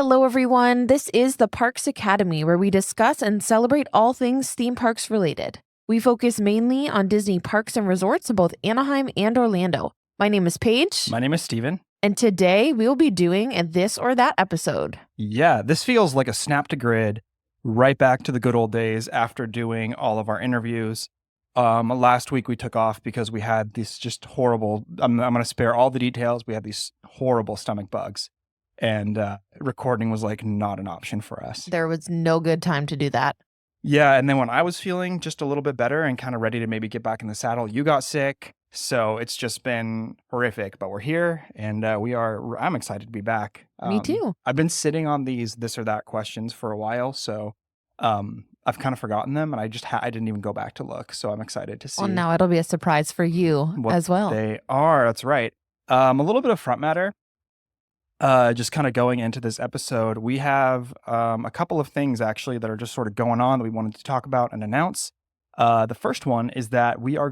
Hello, everyone. This is the Parks Academy, where we discuss and celebrate all things theme parks related. We focus mainly on Disney parks and resorts in both Anaheim and Orlando. My name is Paige. My name is Steven. And today we will be doing a This or That episode. Yeah, this feels like a snap to grid, right back to the good old days after doing all of our interviews. Last week we took off because we had these just horrible, I'm going to spare all the details. We had these horrible stomach bugs. And recording was like not an option for us. There was no good time to do that. Yeah, and then when I was feeling just a little bit better and kind of ready to maybe get back in the saddle, you got sick. So it's just been horrific, but we're here and I'm excited to be back. Me too. I've been sitting on these this or that questions for a while, so I've kind of forgotten them, and I didn't even go back to look. So I'm excited to see. Well, now it'll be a surprise for you as well. They are. That's right. A little bit of front matter. Just kind of going into this episode, we have a couple of things actually that are just sort of going on that we wanted to talk about and announce. The first one is that we are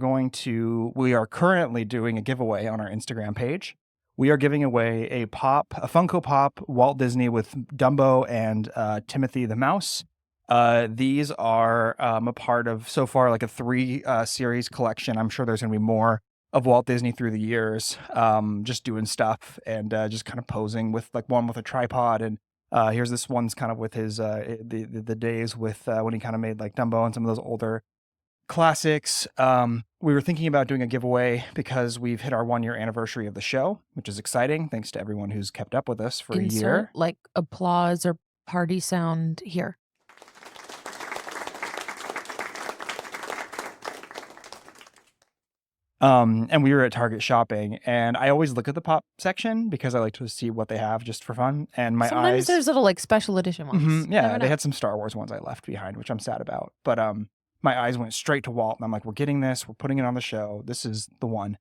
currently doing a giveaway on our Instagram page. We are giving away a Funko Pop Walt Disney with Dumbo and Timothy the Mouse. These are a part of so far like a 3 series collection. I'm sure there's going to be more of Walt Disney through the years, just doing stuff and just kind of posing with like one with a tripod. And here's this one's kind of with his the days with when he kind of made like Dumbo and some of those older classics. We were thinking about doing a giveaway because we've hit our 1-year anniversary of the show, which is exciting. Thanks to everyone who's kept up with us for a year. Like applause or party sound here. And we were at Target shopping, and I always look at the pop section because I like to see what they have just for fun. And sometimes there's little like special edition ones. Yeah, they had some Star Wars ones I left behind, which I'm sad about. But my eyes went straight to Walt, and I'm like, we're getting this. We're putting it on the show. This is the one.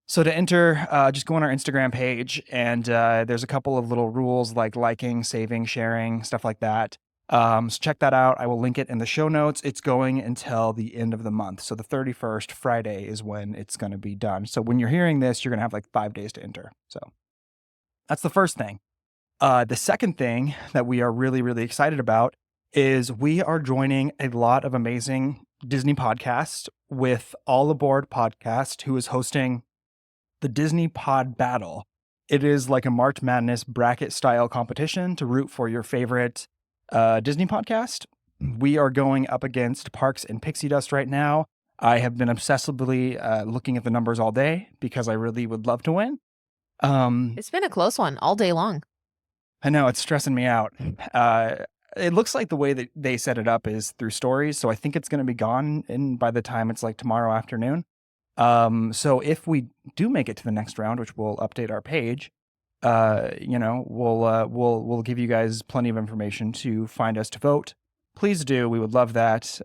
So to enter, just go on our Instagram page, and there's a couple of little rules like liking, saving, sharing, stuff like that. So check that out. I will link it in the show notes. It's going until the end of the month. So the 31st, Friday, is when it's going to be done. So when you're hearing this, you're going to have like 5 days to enter. So that's the first thing. The second thing that we are really, really excited about is we are joining a lot of amazing Disney podcasts with All Aboard Podcast, who is hosting the Disney Pod Battle. It is like a March Madness bracket style competition to root for your favorite Disney podcast. We are going up against Parks and Pixie Dust right now. I have been obsessively looking at the numbers all day because I really would love to win. It's been a close one all day long. I know, it's stressing me out. It looks like the way that they set it up is through stories, so I think it's going to be gone by the time it's like tomorrow afternoon. So if we do make it to the next round, which we'll update our page, we'll give you guys plenty of information to find us to vote. Please do. We would love that.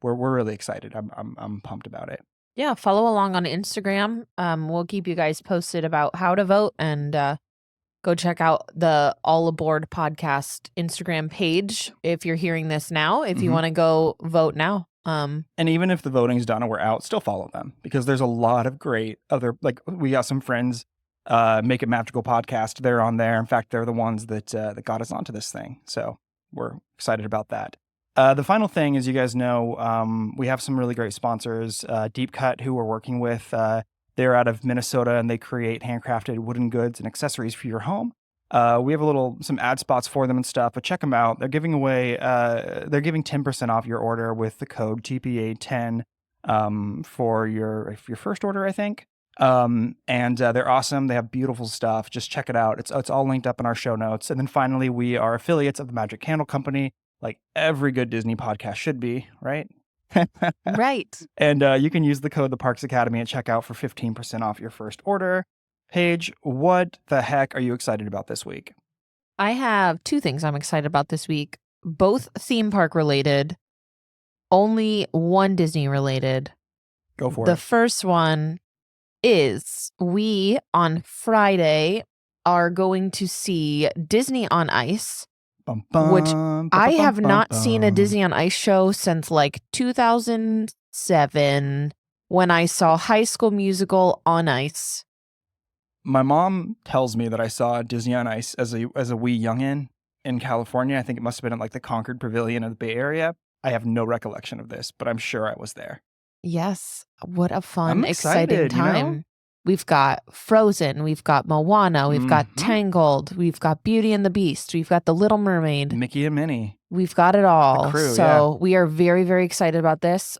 We're really excited. I'm pumped about it. Yeah, follow along on Instagram. We'll keep you guys posted about how to vote, and go check out the All Aboard Podcast Instagram page if you're hearing this now. If you want to go vote now. And even if the voting's done and we're out, still follow them because there's a lot of great other, like we got some friends. Make It Magical podcast. They're on there. In fact, they're the ones that got us onto this thing. So we're excited about that. The final thing is, you guys know, we have some really great sponsors. Deep Cut, who we're working with. They're out of Minnesota, and they create handcrafted wooden goods and accessories for your home. We have some ad spots for them and stuff, but check them out. They're giving 10% off your order with the code TPA10 for your first order, I think. And they're awesome. They have beautiful stuff. Just check it out. It's all linked up in our show notes. And then finally, we are affiliates of the Magic Candle Company, like every good Disney podcast should be, right? Right. And you can use the code The Parks Academy at checkout for 15% off your first order. Paige, what the heck are you excited about this week? I have 2 things I'm excited about this week, both theme park related, only one Disney related. Go for it. The first one is we on Friday are going to see Disney on Ice, which I have not seen a Disney on Ice show since like 2007 when I saw High School Musical on Ice. My mom tells me that I saw Disney on Ice as a wee youngin in California. I think it must have been at like the Concord Pavilion of the Bay Area. I have no recollection of this, but I'm sure I was there. Yes. What a fun, I'm exciting excited, you know? time. We've got Frozen, we've got Moana, we've got Mhm. Tangled, we've got Beauty and the Beast, we've got The Little Mermaid. Mickey and Minnie. We've got it all. crew, So we are very, very excited about this.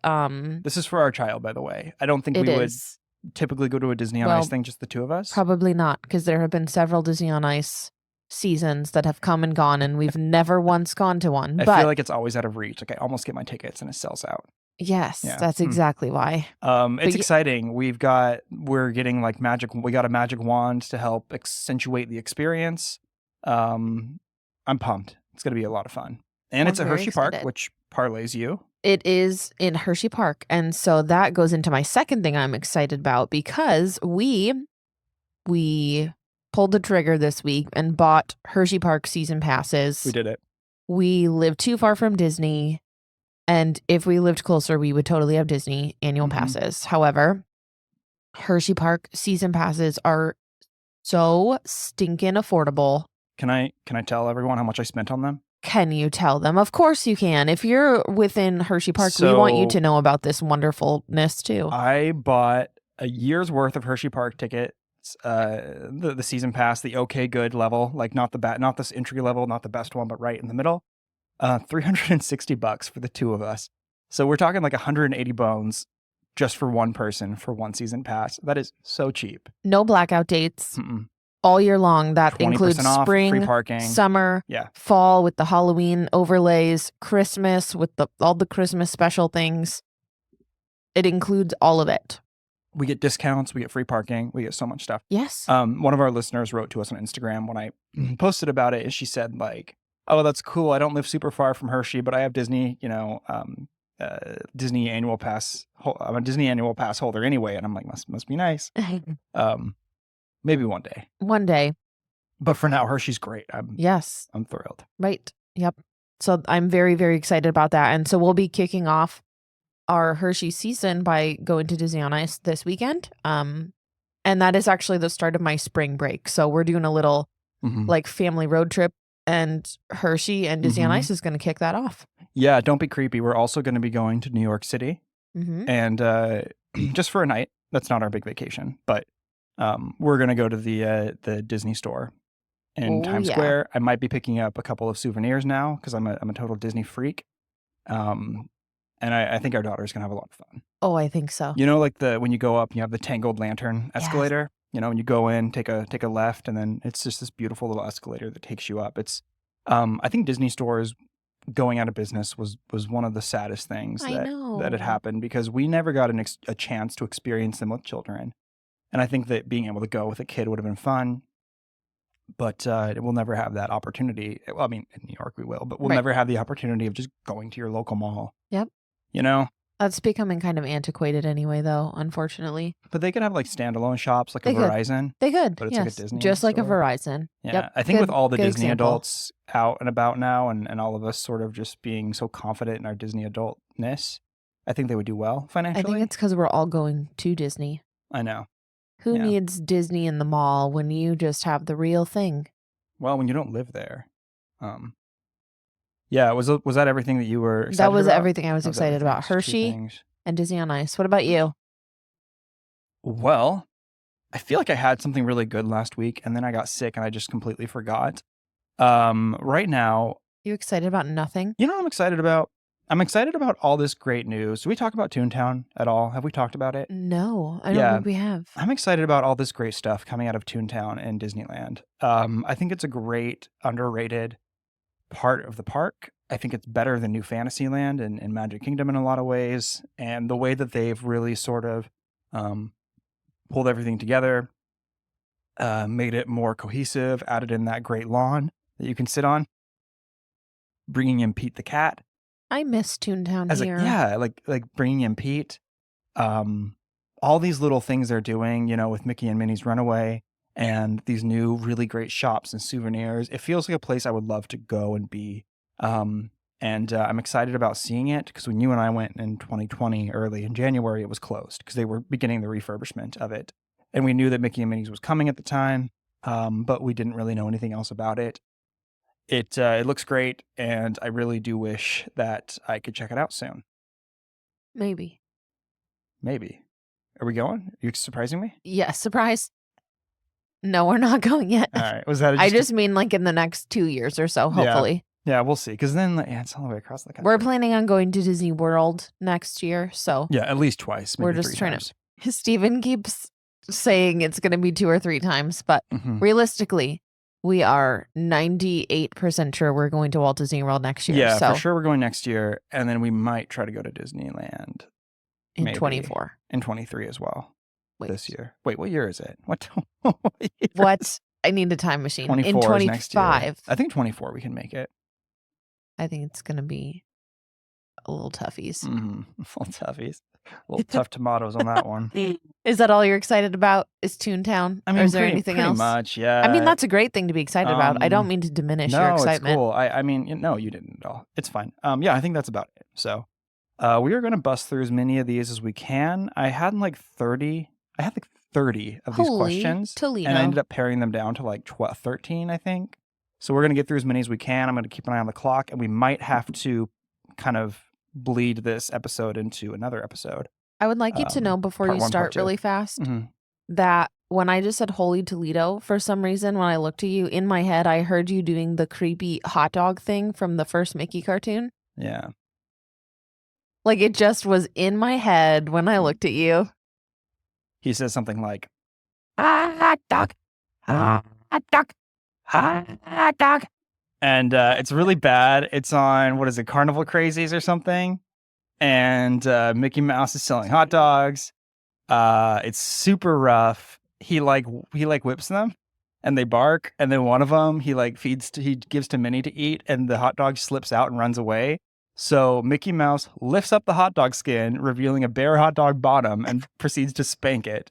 This is for our child, by the way. I don't think It we would is. typically go to a Disney on Well, Ice thing, just the two of us. Probably not, because there have been several Disney on Ice seasons that have come and gone, and we've never once gone to one. I But feel like it's always out of reach. Like I almost get my tickets and it sells out. yes, Yeah. that's exactly why. It's exciting. We're getting like we got a magic wand to help accentuate the experience. I'm pumped. It's going to be a lot of fun. And We're it's a very Hershey Park, excited. which parlays you. It is in Hershey Park. And so that goes into my second thing I'm excited about, because we pulled the trigger this week and bought Hershey Park season passes. We did it. We live too far from Disney, and if we lived closer, we would totally have Disney annual passes. However, Hershey Park season passes are so stinking affordable. Can I tell everyone how much I spent on them? Can you tell them? Of course you can. If you're within Hershey Park, we want you So- to know about this wonderfulness too. I bought a year's worth of Hershey Park tickets, the season pass, the okay good level, like not this entry level, not the best one, but right in the middle. $360 for the two of us. So we're talking like 180 bones just for one person for one season pass. That is so cheap. No blackout dates. Mm-mm. All year long. That 20% includes off, free spring, parking. summer, Yeah. fall with the Halloween overlays, Christmas with all the Christmas special things. It includes all of it. We get discounts, we get free parking, we get so much stuff. Yes. One of our listeners wrote to us on Instagram when I posted about it, and she said like, "Oh, that's cool. I don't live super far from Hershey, but I have Disney, Disney annual pass. I'm a Disney annual pass holder anyway." And I'm like, must be nice. Maybe one day. One day. But for now, Hershey's great. Yes. I'm thrilled. Right. Yep. So I'm very, very excited about that. And so we'll be kicking off our Hershey season by going to Disney on Ice this weekend. And that is actually the start of my spring break. So we're doing a little like family road trip, and Hershey and Disney on Ice is going to kick that off. Yeah, don't be creepy. We're also going to be going to New York City, and just for a night. That's not our big vacation, but we're going to go to the Disney store in Times Square. I might be picking up a couple of souvenirs now because I'm a total Disney freak. And I think our daughter's going to have a lot of fun. Oh, I think so. You know, like when you go up and you have the Tangled Lantern escalator, you know, and you go in, take a left, and then it's just this beautiful little escalator that takes you up. It's, I think Disney stores going out of business was one of the saddest things that had happened, because we never got a chance to experience them with children. And I think that being able to go with a kid would have been fun, but we'll never have that opportunity. Well, I mean, in New York we will, but we'll never have the opportunity of just going to your local mall. Yep. You know? That's becoming kind of antiquated anyway, though, unfortunately. But they could have like standalone shops, like a Verizon. They could. But it's like a Disney just like a store. Verizon. Yeah. Yep. I think with all the Disney example. adults out and about now, and all of us sort of just being so confident in our Disney adultness, I think they would do well financially. I think it's because we're all going to Disney. I know. Who needs Disney in the mall when you just have the real thing? Well, when you don't live there. Yeah, was that everything that you were excited That was about? everything I was excited about. Just two Hershey things. and Disney on Ice. What about you? Well, I feel like I had something really good last week, and then I got sick and I just completely forgot. Right now, You excited about nothing? you know what I'm excited about? I'm excited about all this great news. Did we talk about Toontown at all? Have we talked about it? No, I don't think we have. I'm excited about all this great stuff coming out of Toontown and Disneyland. I think it's a great, underrated part of the park. I think it's better than New Fantasyland and Magic Kingdom in a lot of ways. And the way that they've really sort of pulled everything together, made it more cohesive, added in that great lawn that you can sit on, bringing in Pete the cat. I miss Toontown here. Like bringing in Pete. All these little things they're doing, you know, with Mickey and Minnie's Runaway, and these new really great shops and souvenirs. It feels like a place I would love to go and be. And I'm excited about seeing it, because when you and I went in 2020, early in January, it was closed because they were beginning the refurbishment of it. And we knew that Mickey and Minnie's was coming at the time, but we didn't really know anything else about it. It looks great, and I really do wish that I could check it out soon. Maybe. Are we going? Are you surprising me? Yeah, surprise. No, we're not going yet. All right. Was that I just mean like in the next 2 years or so, hopefully. Yeah, we'll see. Because then it's all the way across the country. We're planning on going to Disney World next year, so yeah, at least twice. Maybe we're just 3 trying times. to. Steven keeps saying it's going to be 2 or 3 times, but realistically, we are 98% sure we're going to Walt Disney World next year. Yeah, so for sure we're going next year, and then we might try to go to Disneyland in maybe 24. in 23 as well. Wait. This year. Wait, what year is it? What? What? I need a time machine. 24 in 25. Next year. I think 24 we can make it. I think it's going to be a little toughies. A little toughies. A little tough tomatoes on that one. Is that all you're excited about? Is Toontown? I mean, or is there anything else? Pretty much, yeah. I mean, that's a great thing to be excited about. I don't mean to diminish your excitement. No, it's cool. I mean, no, you didn't at all. It's fine. Yeah, I think that's about it. So, we are going to bust through as many of these as we can. I had like 30 of these questions. Toledo. And I ended up paring them down to like 13, I think. So we're going to get through as many as we can. I'm going to keep an eye on the clock, and we might have to kind of bleed this episode into another episode. I would like you to know before you start really fast that when I just said Holy Toledo, for some reason, when I looked at you, in my head, I heard you doing the creepy hot dog thing from the first Mickey cartoon. Yeah. Like, it just was in my head when I looked at you. He says something like, hot dog, hot dog, hot dog. And it's really bad. It's on, what is it, Carnival Crazies or something? And Mickey Mouse is selling hot dogs. It's super rough. He whips them, and they bark. And then one of them he gives to Minnie to eat, and the hot dog slips out and runs away. So Mickey Mouse lifts up the hot dog skin, revealing a bare hot dog bottom, and proceeds to spank it.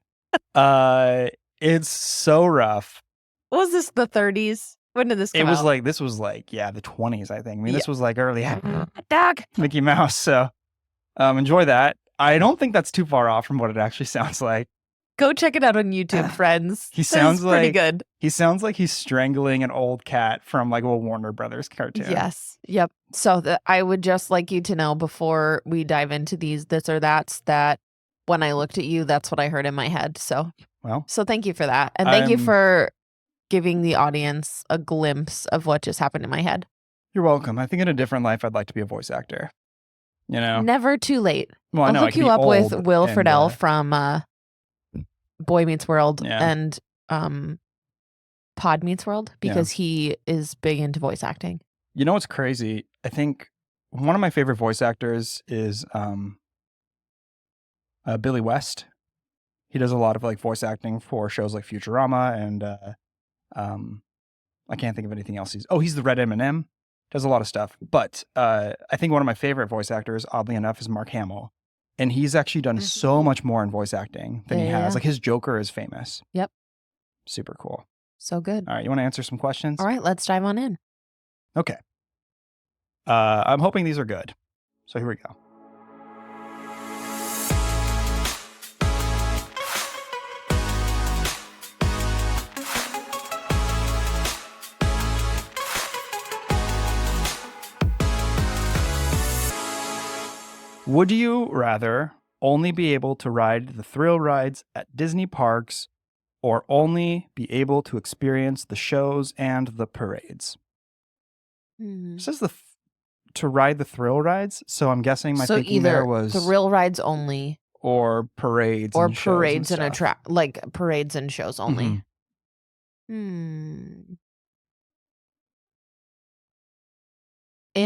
It's so rough. Was this the 30s? When did this come out? This was the 20s, I think. I mean, this was like early dog Mickey Mouse. So enjoy that. I don't think that's too far off from what it actually sounds like. Go check it out on YouTube, friends. He sounds pretty good. He sounds like he's strangling an old cat from like a Warner Brothers cartoon. Yes. Yep. So I would just like you to know before we dive into these this or that's that when I looked at you, that's what I heard in my head. So thank you for that. And thank you for giving the audience a glimpse of what just happened in my head. You're welcome. I think in a different life, I'd like to be a voice actor. You know? Never too late. Well, I'll hook you up with Will Friedle from Boy Meets World and Pod Meets World because he is big into voice acting. You know what's crazy? I think one of my favorite voice actors is Billy West. He does a lot of like voice acting for shows like Futurama and I can't think of anything else. He's the Red M&M. Does a lot of stuff. But I think one of my favorite voice actors, oddly enough, is Mark Hamill. And he's actually done so much more in voice acting than he has. Like his Joker is famous. Yep. Super cool. So good. All right. You want to answer some questions? All right. Let's dive on in. Okay. I'm hoping these are good. So here we go. Would you rather only be able to ride the thrill rides at Disney parks or only be able to experience the shows and the parades? It says to ride the thrill rides, so I'm guessing my thinking there was thrill rides only or parades or and parades and parades and shows only. In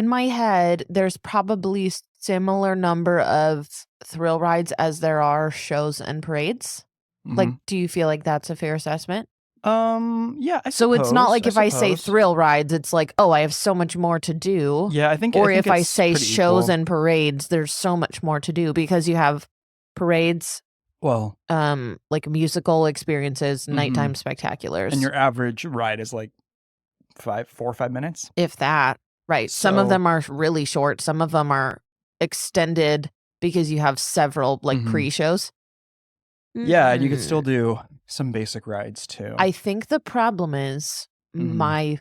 my head, there's probably similar number of thrill rides as there are shows and parades. Like, do you feel like that's a fair assessment? Yeah. So it's not like if I say thrill rides, it's like, oh, I have so much more to do. Yeah, I think. Or if I say shows and parades, there's so much more to do because you have parades. Well, like musical experiences, nighttime spectaculars, and your average ride is like 4 or 5 minutes, if that. Right. Some of them are really short. Some of them are extended because you have several like pre-shows. Yeah, you could still do some basic rides too. I think the problem is Mhm. my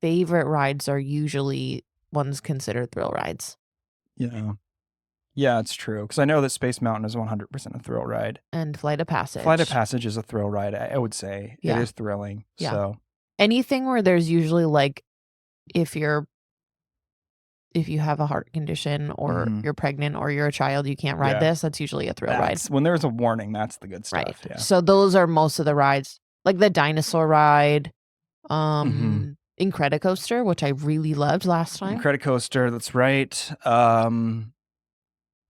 favorite rides are usually ones considered thrill rides. Yeah, it's true. Because I know that Space Mountain is 100% a thrill ride. And Flight of Passage. Flight of Passage is a thrill ride, I would say. Yeah. It is thrilling. Yeah. So anything where there's usually like if you have a heart condition or Mhm. you're pregnant or you're a child, you can't ride Yeah. this. That's usually a thrill ride. When there's a warning, that's the good stuff. Right. Yeah. So those are most of the rides. Like the dinosaur ride, Mhm. Incredicoaster, which I really loved last time. Incredicoaster, that's right.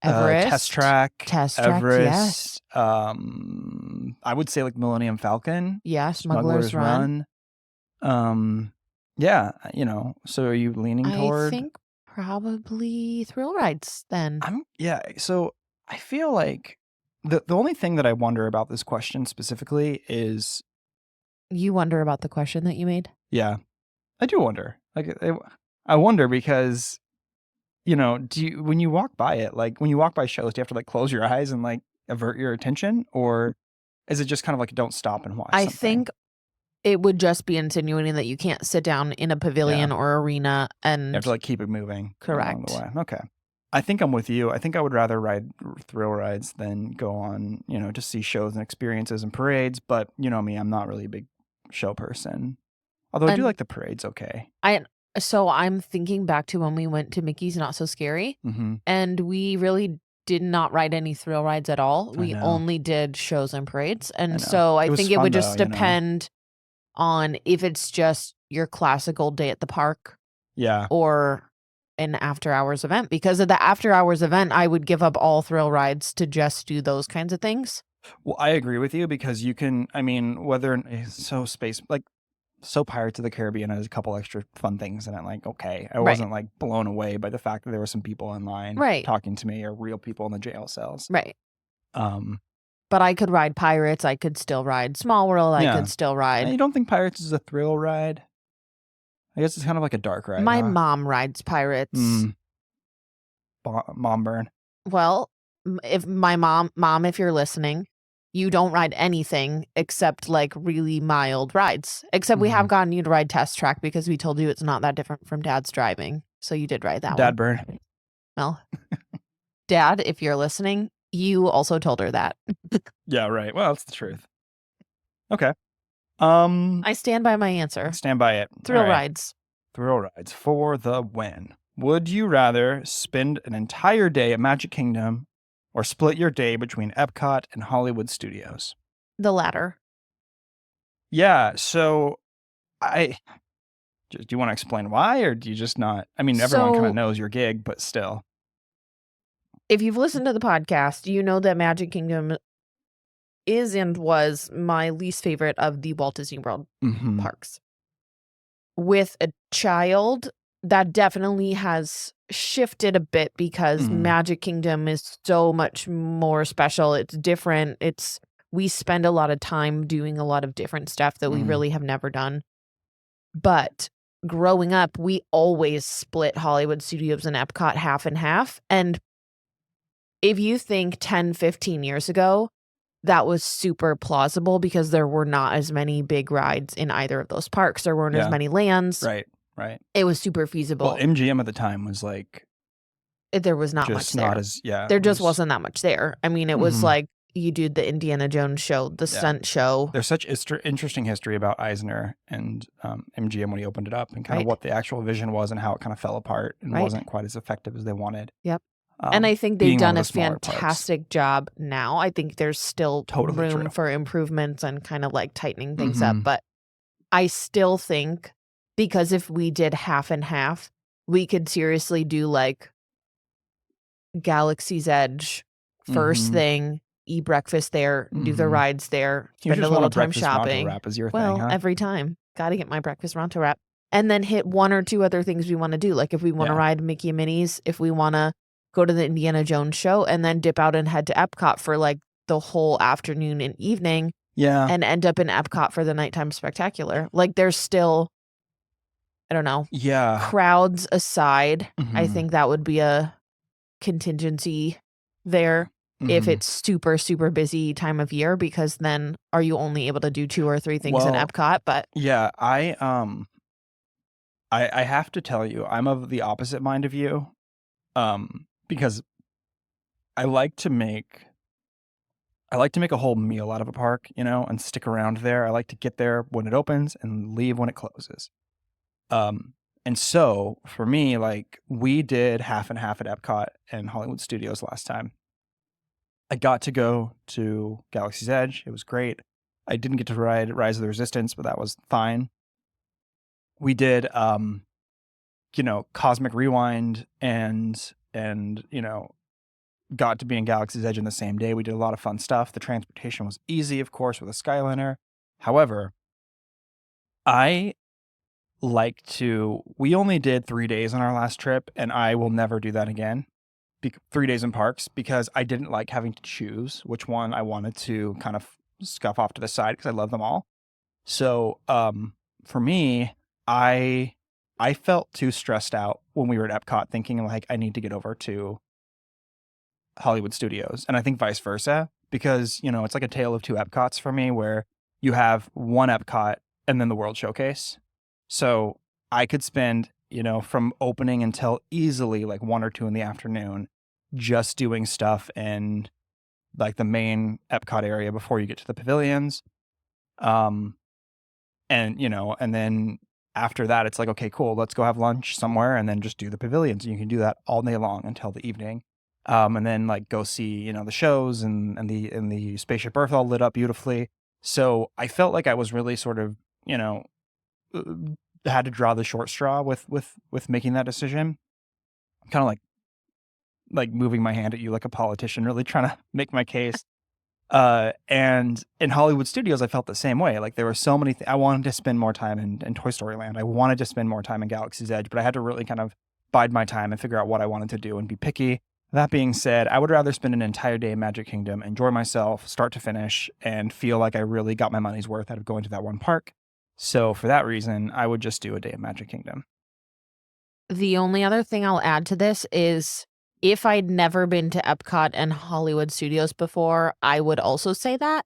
Everest. Test Track. Test Track, Everest. yes. I would say like Millennium Falcon. Yeah, Smuggler's Run. Yeah, so are you leaning toward? I think probably thrill rides then. So I feel like the only thing that I wonder about this question specifically is You wonder about the question that you made? yeah, I do wonder. Like I wonder because when you walk by it, like when you walk by shows, do you have to like close your eyes and like avert your attention, or is it just kind of like don't stop and watch I something? think it would just be insinuating that you can't sit down in a pavilion or arena and you have to like keep it moving correct along the way. Okay. I think I'm with you. I think I would rather ride thrill rides than go on, to see shows and experiences and parades. But you know me, I'm not really a big show person. Although I do like the parades. Okay. So I'm thinking back to when we went to Mickey's Not So Scary, Mm-hmm. and we really did not ride any thrill rides at all. We only did shows and parades. And so I think it would just depend on if it's just your classical day at the park. Yeah. Or an after hours event. Because of the after hours event, I would give up all thrill rides to just do those kinds of things. Well, I agree with you because you can, so Pirates of the Caribbean has a couple extra fun things in it. Like, okay, I wasn't like blown away by the fact that there were some people in line talking to me or real people in the jail cells. Right. But I could ride Pirates. I could still ride Small World. I could still ride. You don't think Pirates is a thrill ride? I guess it's kind of like a dark ride. My mom rides Pirates. Mom burn. Well, if my mom, if you're listening, you don't ride anything except like really mild rides. Except we have gotten you to ride Test Track because we told you it's not that different from Dad's driving. So you did ride that one. Dad burn. Well, Dad, if you're listening, you also told her that. Yeah, right. Well, that's the truth. Okay. I stand by my answer. Stand by it. Thrill rides. Thrill rides for the win. Would you rather spend an entire day at Magic Kingdom or split your day between Epcot and Hollywood Studios? The latter. Yeah, so do you want to explain why, or do you just not? I mean, everyone kind of knows your gig, but still. If you've listened to the podcast, you know that Magic Kingdom is and was my least favorite of the Walt Disney World parks. With a child, that definitely has shifted a bit because Magic Kingdom is so much more special. It's different. We spend a lot of time doing a lot of different stuff that we really have never done. But growing up, we always split Hollywood Studios and Epcot half and half. And if you think 10, 15 years ago, that was super plausible because there were not as many big rides in either of those parks. There weren't as many lands. Right. It was super feasible. Well, MGM at the time was like... There was not much there. There just wasn't that much there. I mean, it was like you do the Indiana Jones show, the stunt show. There's such interesting history about Eisner and MGM when he opened it up and kind of what the actual vision was and how it kind of fell apart and wasn't quite as effective as they wanted. Yep. And I think they've done a fantastic job now. I think there's still room for improvements and kind of like tightening things up. But I still think because if we did half and half, we could seriously do like Galaxy's Edge first thing, eat breakfast there, do the rides there, spend a little time shopping. Wrap is your thing, huh? Every time. Got to get my breakfast Ronto wrap. And then hit one or two other things we want to do. Like if we want to ride Mickey and Minnie's, if we want to go to the Indiana Jones show and then dip out and head to Epcot for like the whole afternoon and evening. Yeah. And end up in Epcot for the nighttime spectacular. Like there's still, I don't know. Yeah. Crowds aside, I think that would be a contingency there. if it's super, super busy time of year, because then are you only able to do 2 or 3 things in Well, Epcot? But yeah, I have to tell you, I'm of the opposite mind of you, because I like to make a whole meal out of a park, and stick around there. I like to get there when it opens and leave when it closes. And so for me, like, we did half and half at Epcot and Hollywood Studios last time. I got to go to Galaxy's Edge. It was great. I didn't get to ride Rise of the Resistance, but that was fine. We did, Cosmic Rewind and got to be in Galaxy's Edge in the same day. We did a lot of fun stuff. The transportation was easy, of course, with a Skyliner. However, we only did 3 days on our last trip, and I will never do that again. 3 days in parks, because I didn't like having to choose which one I wanted to kind of scuff off to the side, because I love them all. So, for me, I felt too stressed out when we were at Epcot, thinking like I need to get over to Hollywood Studios, and I think vice versa, because it's like a tale of two Epcots for me, where you have one Epcot and then the World Showcase. So I could spend from opening until easily like 1 or 2 in the afternoon just doing stuff in like the main Epcot area before you get to the pavilions. And then after that, it's like, okay, cool, let's go have lunch somewhere and then just do the pavilions. And you can do that all day long until the evening. And then like go see, the shows and the Spaceship Earth all lit up beautifully. So I felt like I was really sort of, had to draw the short straw with making that decision. Kind of like moving my hand at you like a politician, really trying to make my case. And in Hollywood Studios, I felt the same way. Like there were so many I wanted to spend more time in Toy Story Land. I wanted to spend more time in Galaxy's Edge, but I had to really kind of bide my time and figure out what I wanted to do and be picky. That being said, I would rather spend an entire day in Magic Kingdom, enjoy myself, start to finish, and feel like I really got my money's worth out of going to that one park. So for that reason, I would just do a day in Magic Kingdom. The only other thing I'll add to this is, if I'd never been to Epcot and Hollywood Studios before, I would also say that.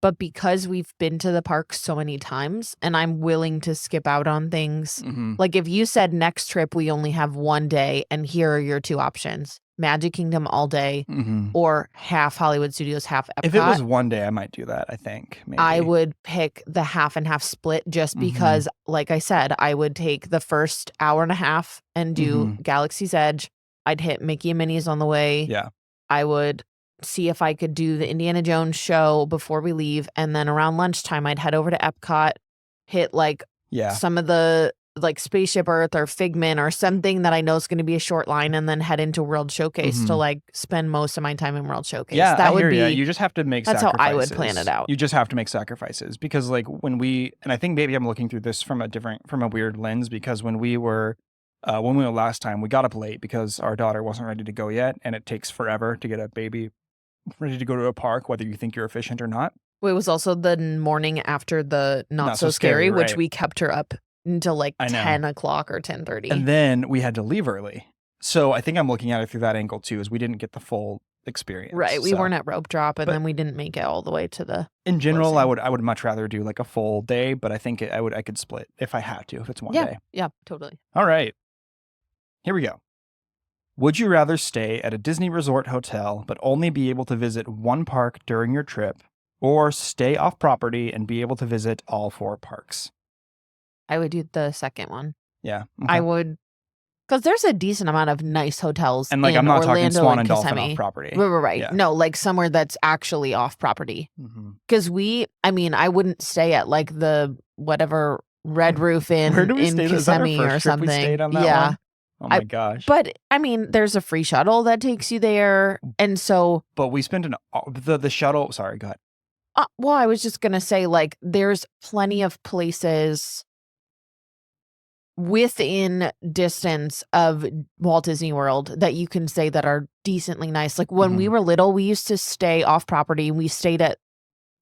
But because we've been to the park so many times and I'm willing to skip out on things, like if you said next trip we only have 1 day and here are your 2 options, Magic Kingdom all day or half Hollywood Studios, half Epcot. If it was 1 day, I might do that, I think. Maybe. I would pick the half and half split just because, like I said, I would take the first hour and a half and do Galaxy's Edge. I'd hit Mickey and Minnie's on the way. Yeah. I would see if I could do the Indiana Jones show before we leave. And then around lunchtime, I'd head over to Epcot, hit like some of the like Spaceship Earth or Figment or something that I know is going to be a short line, and then head into World Showcase to like spend most of my time in World Showcase. Yeah, that I would hear be. ya. You just have to make that's sacrifices. How I would plan it out. You just have to make sacrifices, because like and I think maybe I'm looking through this from a weird lens, because when we went last time, we got up late because our daughter wasn't ready to go yet, and it takes forever to get a baby ready to go to a park, whether you think you're efficient or not. Well, it was also the morning after the Not So Scary, which we kept her up until like 10 o'clock or 10:30. And then we had to leave early. So I think I'm looking at it through that angle too, is we didn't get the full experience. Right. We weren't at rope drop, and then we didn't make it all the way to the in general, closing. I would much rather do like a full day, but I think I could split if I had to, if it's 1 day. Yeah, totally. All right. Here we go. Would you rather stay at a Disney resort hotel but only be able to visit one park during your trip, or stay off property and be able to visit all 4 parks? I would do the second one. Yeah. Okay. I would, because there's a decent amount of nice hotels and like in I'm not Orlando talking Swan and Kissimmee. Dolphin off property. Right. Yeah. No, like somewhere that's actually off property. Because I wouldn't stay at like the whatever Red Roof Inn Where do we in stay? Kissimmee or something. We stayed on that one? Oh my gosh. But I mean, there's a free shuttle that takes you there. And so. But we spent the shuttle. Sorry, go ahead. Well, I was just going to say, like, there's plenty of places within distance of Walt Disney World that you can say that are decently nice. Like when we were little, we used to stay off property. We stayed at,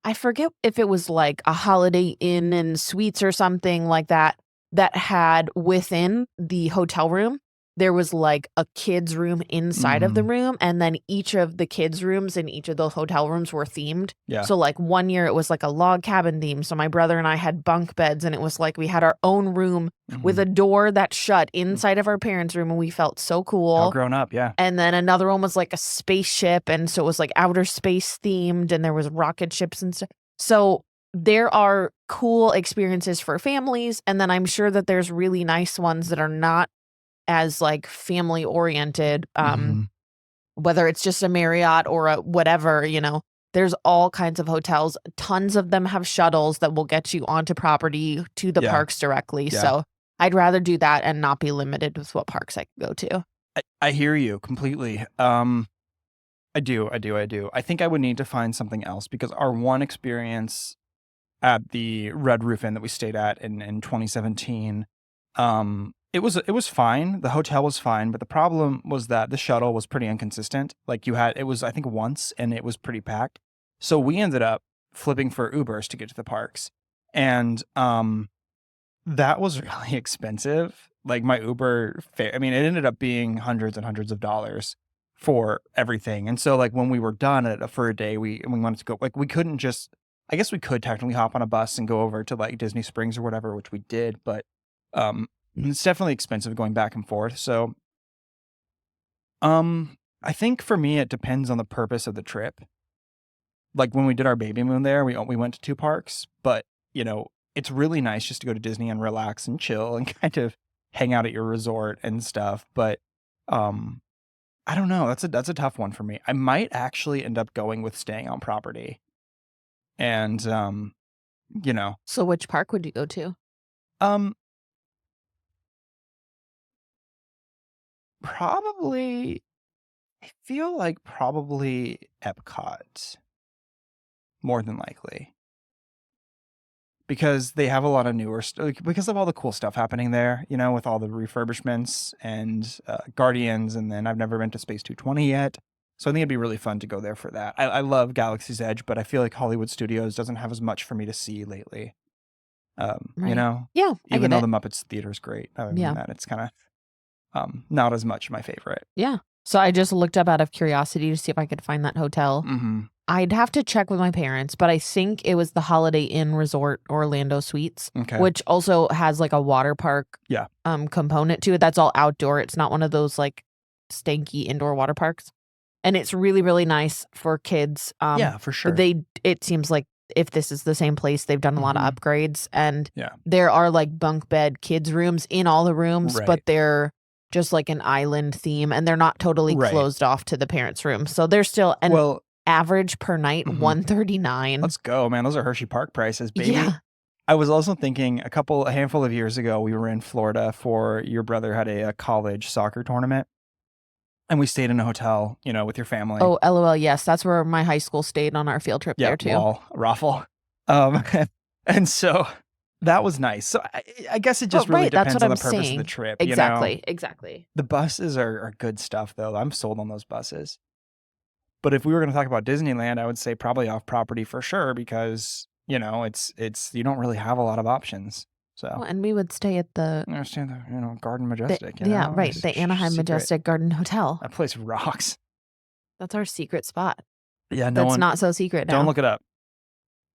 I forget if it was like a Holiday Inn and Suites or something like that, that had within the hotel room, there was like a kid's room inside of the Mhm. room, and then each of the kids' rooms in each of those hotel rooms were themed. Yeah. So like one year it was like a log cabin theme. So my brother and I had bunk beds, and it was like we had our own room with Mhm. a door that shut inside of our parents' room, and we felt so All cool. grown up, yeah. And then another one was like a spaceship, and so it was like outer space themed, and there was rocket ships and stuff. So there are cool experiences for families, and then I'm sure that there's really nice ones that are not as like family oriented, Mhm. whether it's just a Marriott or a whatever, there's all kinds of hotels. Tons of them have shuttles that will get you onto property to the Yeah. parks directly. Yeah. So I'd rather do that and not be limited with what parks I can go to. I hear you completely. I do. I think I would need to find something else because our one experience at the Red Roof Inn that we stayed at in 2017, it was fine. The hotel was fine, but the problem was that the shuttle was pretty inconsistent. Like it was I think once, and it was pretty packed. So we ended up flipping for Ubers to get to the parks, and that was really expensive. Like my Uber fare, I mean, it ended up being hundreds and hundreds of dollars for everything. And so like when we were done for a day, we wanted to go, like we couldn't just, I guess we could technically hop on a bus and go over to like Disney Springs or whatever, which we did, but it's definitely expensive going back and forth. So I think for me it depends on the purpose of the trip. Like when we did our baby moon there, we went to 2 parks, but it's really nice just to go to Disney and relax and chill and kind of hang out at your resort and stuff. But um I don't know. That's a tough one for me. I might actually end up going with staying on property. And you know, So which park would you go to? um probably I feel like probably Epcot more than likely. Because they have a lot of newer because of all the cool stuff happening there, with all the refurbishments and Guardians, and then I've never been to Space 220 yet. So I think it'd be really fun to go there for that. I love Galaxy's Edge, but I feel like Hollywood Studios doesn't have as much for me to see lately. Right. Yeah, I Even get though it. the Muppets Theater is great. Other than Yeah. that, it's kind of not as much my favorite. Yeah. So I just looked up out of curiosity to see if I could find that hotel. Mm-hmm. I'd have to check with my parents, but I think it was the Holiday Inn Resort Orlando Suites, Okay. which also has like a water park Yeah. component to it. That's all outdoor. It's not one of those like stanky indoor water parks. And it's really, really nice for kids. Yeah, for sure. It seems like if this is the same place, they've done a lot of Mhm. upgrades, and Yeah. there are like bunk bed kids rooms in all the rooms, Right. but they're just like an island theme, and they're not totally Right. closed off to the parents' room. So they're still Well, average per night, Mhm. $139. let's go, man. Those are Hershey Park prices, baby. Yeah. I was also thinking a handful of years ago, we were in Florida for your brother had a college soccer tournament, and we stayed in a hotel, with your family. Oh, LOL. Yes, that's where my high school stayed on our field trip Yeah, there too. lol, raffle. And so that was nice. So I guess it just Well, really right, that's depends what on the I'm purpose of saying. the trip. Exactly. The buses are good stuff though. I'm sold on those buses. But if we were going to talk about Disneyland, I would say probably off property for sure because it's you don't really have a lot of options. So Well, and we would stay at I understand the Garden Majestic. yeah, right, the Anaheim Secret. Majestic Garden Hotel. That place rocks. That's our secret spot. Yeah, That's not so secret now. Don't look it up.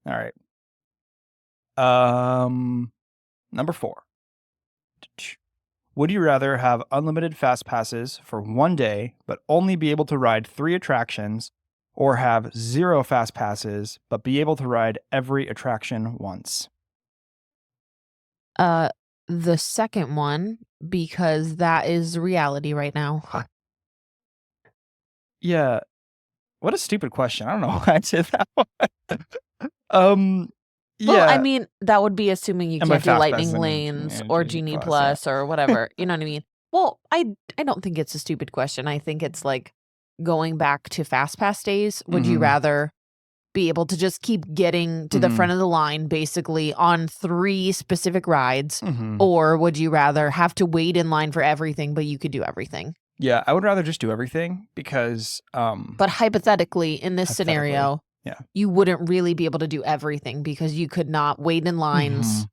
All right. Number 4. Would you rather have unlimited fast passes for one day, but only be able to ride 3 attractions, or have 0 fast passes, but be able to ride every attraction once? The second one, because that is reality right now. Yeah. What a stupid question. I don't know why I said that one. Well, I Yeah. mean, that would be assuming you And by can't do fast lightning passes, I mean, lanes yeah, or Genie Genie Plus, Plus or whatever. You know what I mean? Well, I don't think it's a stupid question. I think it's like going back to fast pass days. Would you Mhm. rather be able to just keep getting to the Mhm. front of the line basically on 3 specific rides, Mhm. or would you rather have to wait in line for everything, but you could do everything? Yeah, I would rather just do everything because But hypothetically, in this scenario, yeah. you wouldn't really be able to do everything because you could not wait in lines Mhm.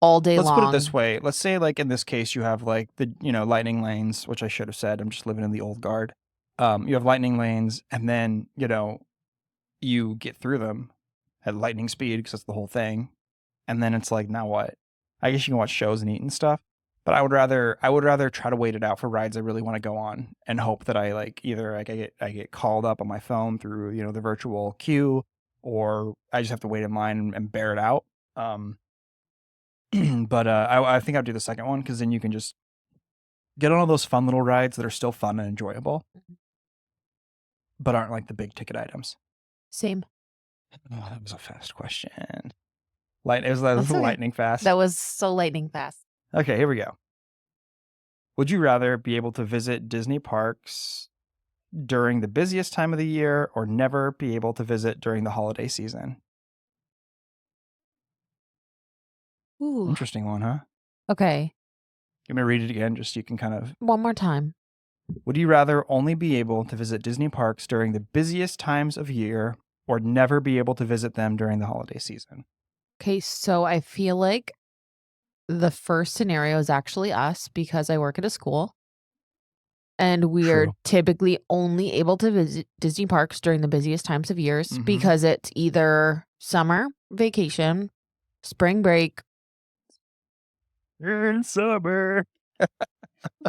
all day Let's long. put it this way. Let's say, like, in this case, you have, like, the, lightning lanes, which I should have said. I'm just living in the old guard. You have lightning lanes, and then, you get through them at lightning speed because that's the whole thing. And then it's like, now what? I guess you can watch shows and eat and stuff. But I would rather try to wait it out for rides I really want to go on and hope that I either I get called up on my phone through, the virtual queue, or I just have to wait in line and bear it out. But I think I'd do the second one, because then you can just get on all those fun little rides that are still fun and enjoyable, but aren't like the big ticket items. Same. Oh, that was a fast question. That was lightning fast. That was so lightning fast. Okay, here we go. Would you rather be able to visit Disney parks during the busiest time of the year, or never be able to visit during the holiday season? Ooh. Interesting one, huh? Okay. Let me read it again, just so you can kind of... One more time. Would you rather only be able to visit Disney parks during the busiest times of year, or never be able to visit them during the holiday season? Okay, so I feel like the first scenario is actually us, because I work at a school. And we are True. typically only able to visit Disney parks during the busiest times of years, Mhm. because it's either summer vacation, spring break. In summer.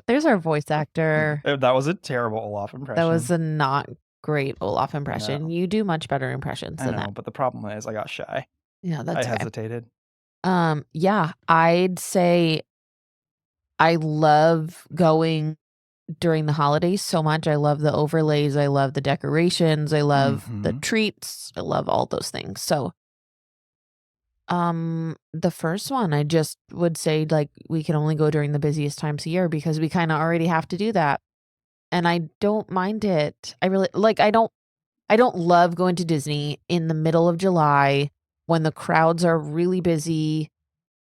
There's our voice actor. That was a terrible Olaf impression. That was a not great Olaf impression. No. You do much better impressions I than know, that. but the problem is I got shy. Yeah, that's I okay. hesitated. Yeah, I'd say I love going during the holidays so much. I love the overlays. I love the decorations. I love the treats. I love all those things. So, the first one, I just would say, like, we can only go during the busiest times of year, because we kind of already have to do that. And I don't mind it. I really I don't love going to Disney in the middle of July when the crowds are really busy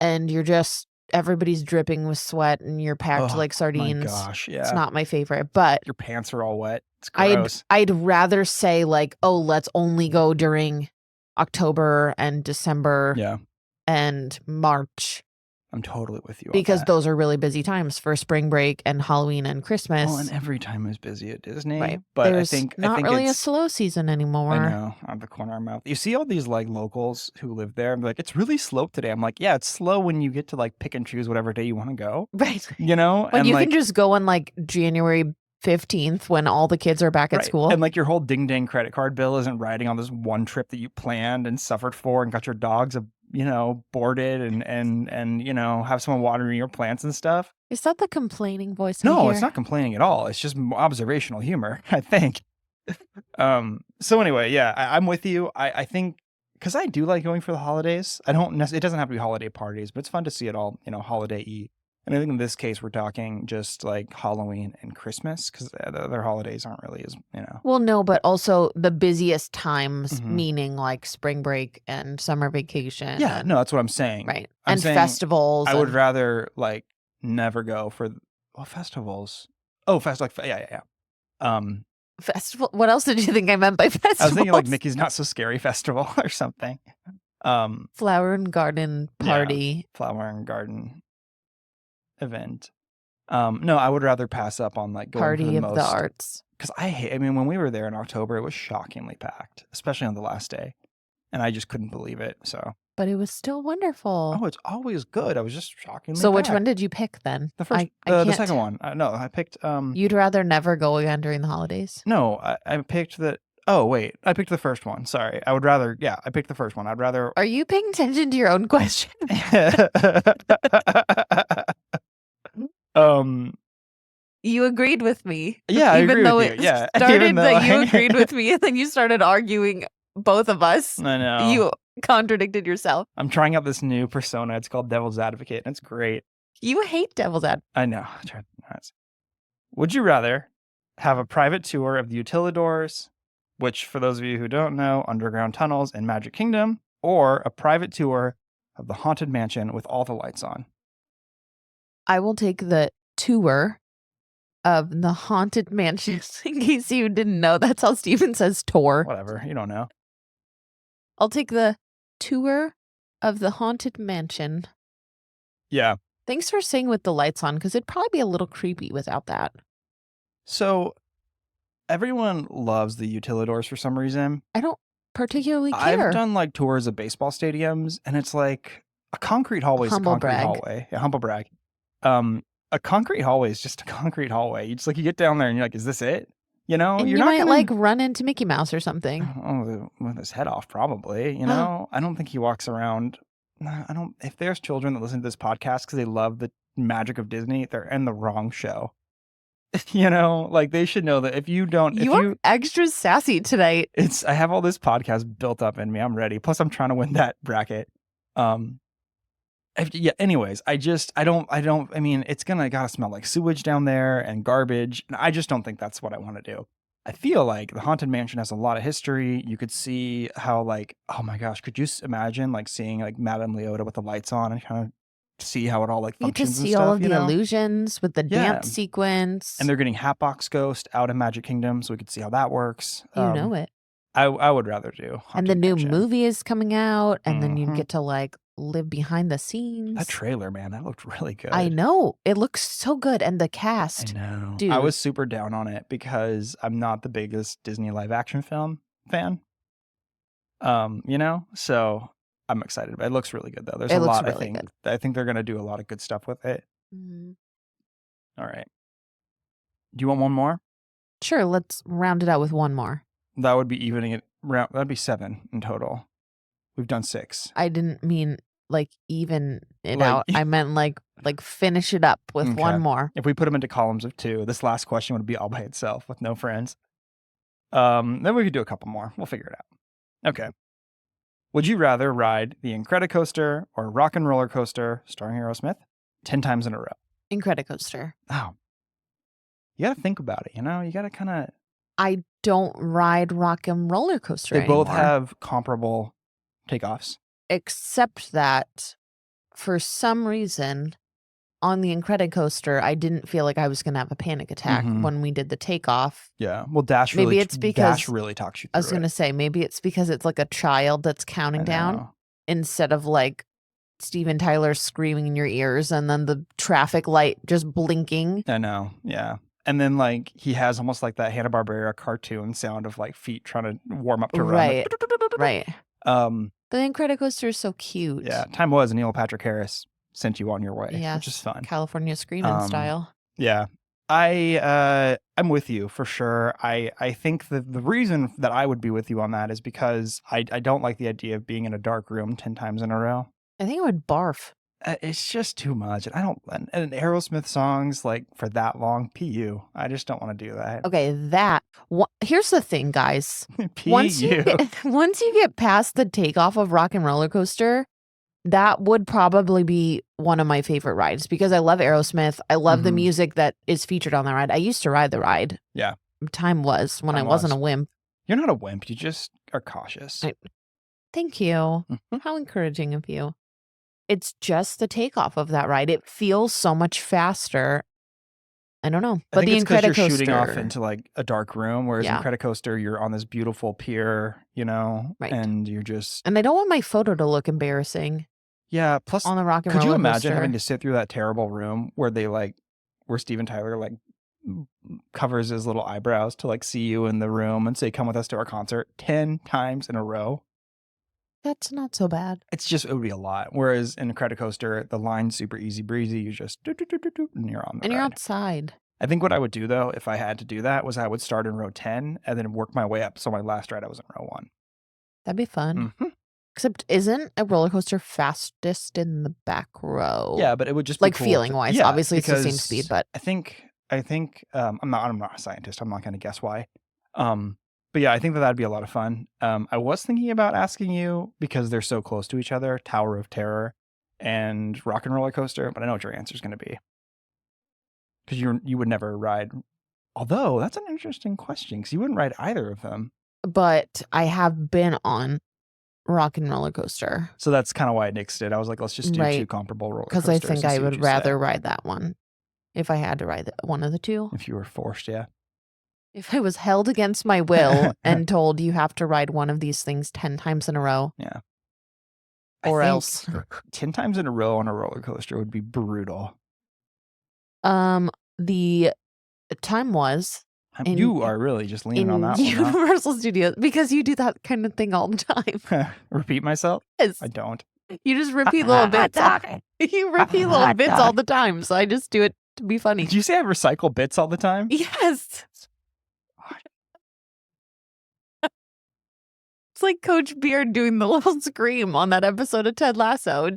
and everybody's dripping with sweat and you're packed like sardines. My gosh, yeah. It's not my favorite, but your pants are all wet. It's gross. I'd rather say, like, oh, let's only go during October and December and March. I'm totally with you on Because that. those are really busy times for spring break and Halloween and Christmas. Well, and every time is busy at Disney. Right. But There's I think really a it's slow season anymore. I know, on the corner of my mouth. You see all these like locals who live there, and they're like, it's really slow today. I'm like, yeah, it's slow when you get to like pick and choose whatever day you want to go. Right. You know? When and you like, can just go on like January 15th when all the kids are back at school. And like your whole ding dang credit card bill isn't riding on this one trip that you planned and suffered for and got your dogs boarded and have someone watering your plants and stuff. Is that the complaining voice? No, it's not complaining at all. It's just observational humor, I think. So anyway, yeah, I'm with you. I think, because I do like going for the holidays. It doesn't have to be holiday parties, but it's fun to see it all, holiday-y. And I think in this case, we're talking just like Halloween and Christmas, because the other holidays aren't really as, Well, no, but also the busiest times, meaning like spring break and summer vacation. Yeah, no, that's what I'm saying. Right. I'm saying festivals. I would rather like never go for festivals. Oh, yeah. Festival. What else did you think I meant by festivals? I was thinking like Mickey's Not So Scary Festival or something. Flower and garden party. Yeah, flower and garden event. No, I would rather pass up on like going Party for the of most, the arts. because I mean, when we were there in October, it was shockingly packed, especially on the last day, and I just couldn't believe it. So, but it was still wonderful. Oh, it's always good. I was just shockingly. So, packed. which one did you pick then? The first, the second one. No, I picked. You'd rather never go again during the holidays? No, I picked the. Oh wait, I picked the first one. Sorry, I would rather. Yeah, I picked the first one. I'd rather. Are you paying attention to your own question? You agreed with me. Yeah, I agree though with it you. Yeah, started that you agreed with me, and then you started arguing both of us. I know. You contradicted yourself. I'm trying out this new persona. It's called Devil's Advocate, and it's great. You hate Devil's Advocate. I know. Would you rather have a private tour of the Utilidors, which, for those of you who don't know, underground tunnels in Magic Kingdom, or a private tour of the Haunted Mansion with all the lights on? I will take the tour of the Haunted Mansion. In case you didn't know, that's how Steven says tour. Whatever, you don't know. I'll take the tour of the Haunted Mansion Yeah. Thanks for saying with the lights on, because it'd probably be a little creepy without that. So everyone loves the utilidors for some reason. I don't particularly I've care. done like tours of baseball stadiums, and it's like a concrete hallway is a Humble concrete brag. hallway. Yeah, humble brag. A concrete hallway is just a concrete hallway. You just like you get down there and you're like, is this it? You know, And you're you not might gonna like run into Mickey Mouse or something. oh with his head off probably. You know, I don't think he walks around. I don't. If there's children that listen to this podcast because they love the magic of Disney, they're in the wrong show. You know, like they should know that if you don't, You are extra sassy tonight. I have all this podcast built up in me. I'm ready. Plus, I'm trying to win that bracket. Yeah. Anyways, I mean, it's gotta smell like sewage down there and garbage, and I just don't think that's what I want to do. I feel like the Haunted Mansion has a lot of history. You could see how, like, oh my gosh, could you imagine like seeing like Madame Leota with the lights on and kind of see how it all like You get to functions and see stuff, all of you the know? illusions with the dance sequence. And they're getting Hatbox Ghost out in Magic Kingdom, so we could see how that works. You know it. I would rather do Haunted And the new Mansion. movie is coming out, and then you get to like live behind the scenes. That trailer, man, that looked really good. I know. It looks so good. And the cast. I know. Dude. I was super down on it because I'm not the biggest Disney live action film fan. You know? So I'm excited. It looks really good though. There's a lot, really I think. I think they're gonna do a lot of good stuff with it. All right. Do you want one more? Sure, let's round it out with one more. That would be evening it round. That'd be 7 in total. We've done 6. I didn't mean like even it out. I meant like finish it up with one more. If we put them into columns of 2, this last question would be all by itself with no friends. Then we could do a couple more. We'll figure it out. Okay. Would you rather ride the Incredicoaster or Rock and Roller Coaster starring Aerosmith 10 times in a row? Incredicoaster. Oh. You gotta think about it, you know? You gotta kind of... I don't ride Rock and Roller Coaster anymore. They both have comparable takeoffs. Except that, for some reason, on the Incredicoaster, I didn't feel like I was going to have a panic attack when we did the takeoff. Yeah. Well, Dash really talks you through I was going to say, maybe it's because it's like a child that's counting down instead of like Steven Tyler screaming in your ears and then the traffic light just blinking. I know. Yeah. And then like he has almost like that Hanna-Barbera cartoon sound of like feet trying to warm up to run. Right. The Incredicoaster is so cute. Yeah. Time was Neil Patrick Harris sent you on your way, yes, which is fun. California Screamin' style. Yeah. I'm with you for sure. I think that the reason that I would be with you on that is because I don't like the idea of being in a dark room 10 times in a row. I think I would barf. It's just too much. And Aerosmith songs like for that long, PU. I just don't want to do that. Okay, here's the thing, guys. PU. Once you get past the takeoff of Rock and Roller Coaster, that would probably be one of my favorite rides because I love Aerosmith. I love the music that is featured on that ride. I used to ride the ride. Yeah. Time was when I wasn't a wimp. You're not a wimp. You just are cautious. Thank you. How encouraging of you. It's just the takeoff of that ride. It feels so much faster. I don't know. But the Incredicoaster, you're shooting off into like a dark room, whereas Incredicoaster, you're on this beautiful pier, you know, and you're just... And I don't want my photo to look embarrassing. Yeah, plus on the Rock and Roller Coaster. Could you imagine coaster. having to sit through that terrible room where where Steven Tyler like covers his little eyebrows to like see you in the room and say, come with us to our concert 10 times in a row? That's not so bad. It would be a lot. Whereas in Incredicoaster, the line's super easy breezy. You just and you're on the and ride. You're outside. I think what I would do though, if I had to do that, was I would start in row 10 and then work my way up. So my last ride, I was in row 1. That'd be fun. Except, isn't a roller coaster fastest in the back row? Yeah, but it would just be like cool feeling wise. Yeah, obviously, it's the same speed, but I think I'm not a scientist. I'm not going to guess why. But yeah, I think that'd be a lot of fun. I was thinking about asking you because they're so close to each other, Tower of Terror and Rock and Roller Coaster, but I know what your answer is going to be. Because you would never ride. Although that's an interesting question because you wouldn't ride either of them. But I have been on Rock and Roller Coaster. So that's kind of why I nixed it. I was like, let's just do 2 comparable roller coasters. Because I think I would rather ride that one if I had to ride one of the 2. If you were forced, yeah. If I was held against my will and told you have to ride one of these things 10 times in a row. Yeah. or think else. 10 times in a row on a roller coaster would be brutal. The time was You are really just leaning on in that one, huh? Universal Studios, because you do that kind of thing all the time. Repeat myself? Yes. I don't. You just repeat little bits. You repeat little bits all the time, so I just do it to be funny. Did you say I recycle bits all the time? Yes. It's like Coach Beard doing the little scream on that episode of Ted Lasso.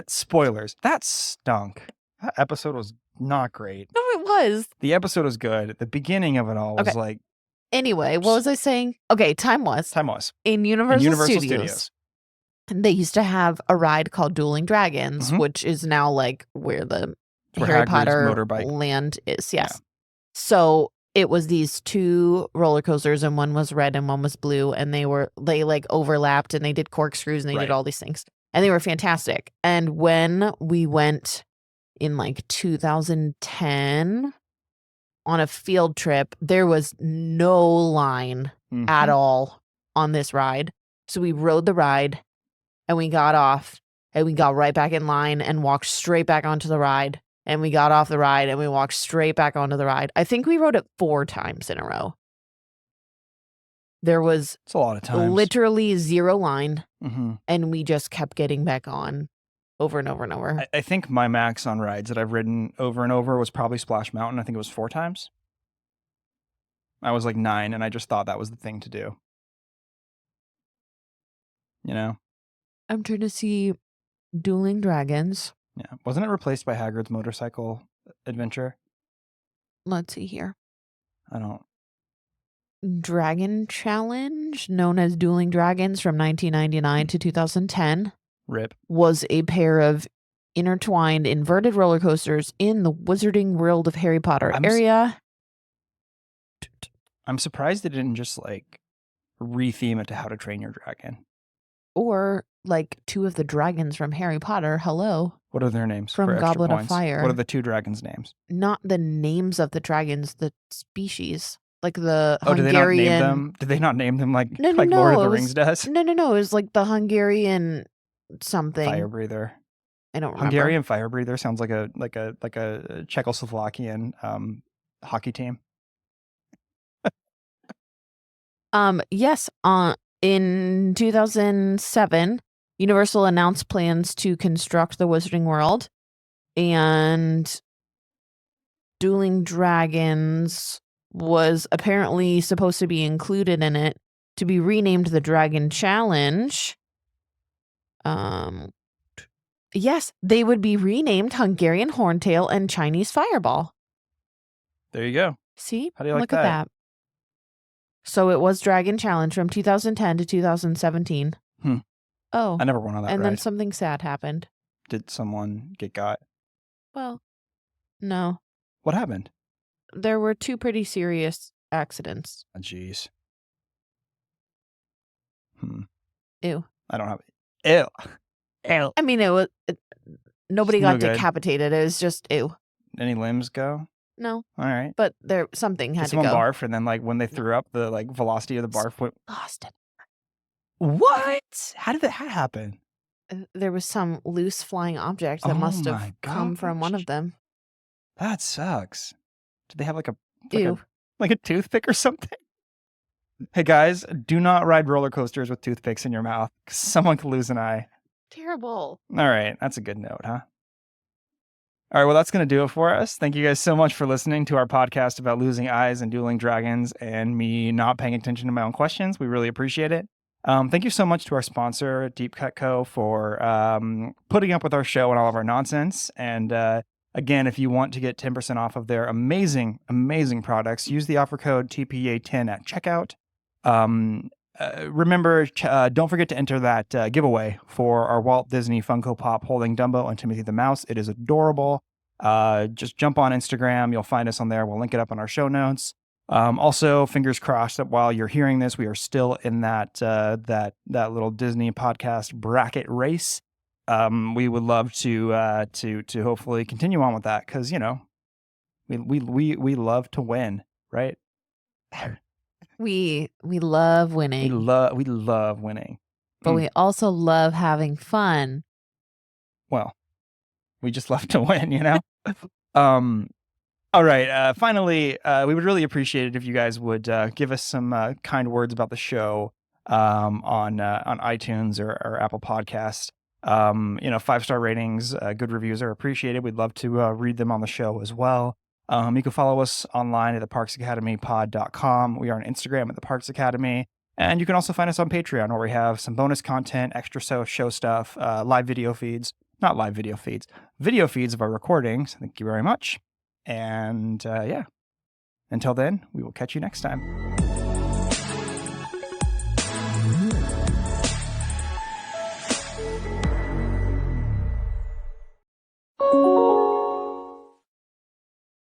Spoilers. That stunk. That episode was not great. No, it was. The episode was good. The beginning of it all was like... Anyway, what was I saying? Okay, time was. In Universal Studios. They used to have a ride called Dueling Dragons, which is now like where the Harry Hagrid's Potter motorbike land is. Yes. Yeah. So it was these two roller coasters, and one was red and one was blue, and they like overlapped, and they did corkscrews, and they did all these things, and they were fantastic. And when we went in like 2010 on a field trip, there was no line at all on this ride. So we rode the ride, and we got off, and we got right back in line and walked straight back onto the ride. And we got off the ride and we walked straight back onto the ride. I think we rode it 4 times in a row. There was a lot of times. Literally zero line. And we just kept getting back on over and over and over. I think my max on rides that I've ridden over and over was probably Splash Mountain. I think it was 4 times. I was like 9, and I just thought that was the thing to do. You know? I'm trying to see Dueling Dragons. Yeah. Wasn't it replaced by Hagrid's Motorcycle Adventure? Let's see here. I don't... Dragon Challenge, known as Dueling Dragons from 1999 to 2010. RIP. Was a pair of intertwined inverted roller coasters in the Wizarding World of Harry Potter area. I'm surprised they didn't just like retheme it to How to Train Your Dragon. Or like 2 of the dragons from Harry Potter. Hello. What are their names? From Goblet of Fire. What are the 2 dragons' names? Not the names of the dragons, the species. Like the Hungarian... Did they not name them? Did they not name them like Lord of the Rings does? No. It was like the Hungarian something. Fire breather. I don't remember. Hungarian fire breather sounds like a Czechoslovakian hockey team. Yes. In 2007, Universal announced plans to construct the Wizarding World, and Dueling Dragons was apparently supposed to be included in it, to be renamed the Dragon Challenge. Yes, they would be renamed Hungarian Horntail and Chinese Fireball. There you go. See? How do you like Look at that. So it was Dragon Challenge from 2010 to 2017. Oh. I never went on that ride. And then something sad happened. Did someone get got? Well, no. What happened? There were 2 pretty serious accidents. Oh, jeez. Ew. I don't have it. Ew. I mean, nobody got decapitated. It was just ew. Any limbs go? No. All right. But something had to go. Someone barf, and then like when they threw up, the like velocity of the barf went. Lost it. What? How did that happen? There was some loose flying object that must have come from one of them. That sucks. Did they have like a toothpick or something? Hey guys, do not ride roller coasters with toothpicks in your mouth, 'cause someone could lose an eye. Terrible. All right, that's a good note, huh? All right, well, that's going to do it for us. Thank you guys so much for listening to our podcast about losing eyes and dueling dragons and me not paying attention to my own questions. We really appreciate it. Thank you so much to our sponsor, Deep Cut Co., for putting up with our show and all of our nonsense. And again, if you want to get 10% off of their amazing, amazing products, use the offer code TPA10 at checkout. Remember, don't forget to enter that giveaway for our Walt Disney Funko Pop holding Dumbo and Timothy the Mouse. It is adorable. Just jump on Instagram. You'll find us on there. We'll link it up on our show notes. Also, fingers crossed that while you're hearing this, we are still in that little Disney podcast bracket race. We would love to hopefully continue on with that, because we love to win, right? We love winning. We love winning. but we also love having fun. Well, we just love to win, you know? All right. Finally, we would really appreciate it if you guys would give us some kind words about the show on iTunes or Apple Podcasts. 5-star ratings, good reviews are appreciated. We'd love to read them on the show as well. You can follow us online at theparksacademypod.com. We are on Instagram at the Parks Academy. And you can also find us on Patreon, where we have some bonus content, extra show stuff, live video feeds. Not live video feeds. Video feeds of our recordings. Thank you very much. And until then, we will catch you next time.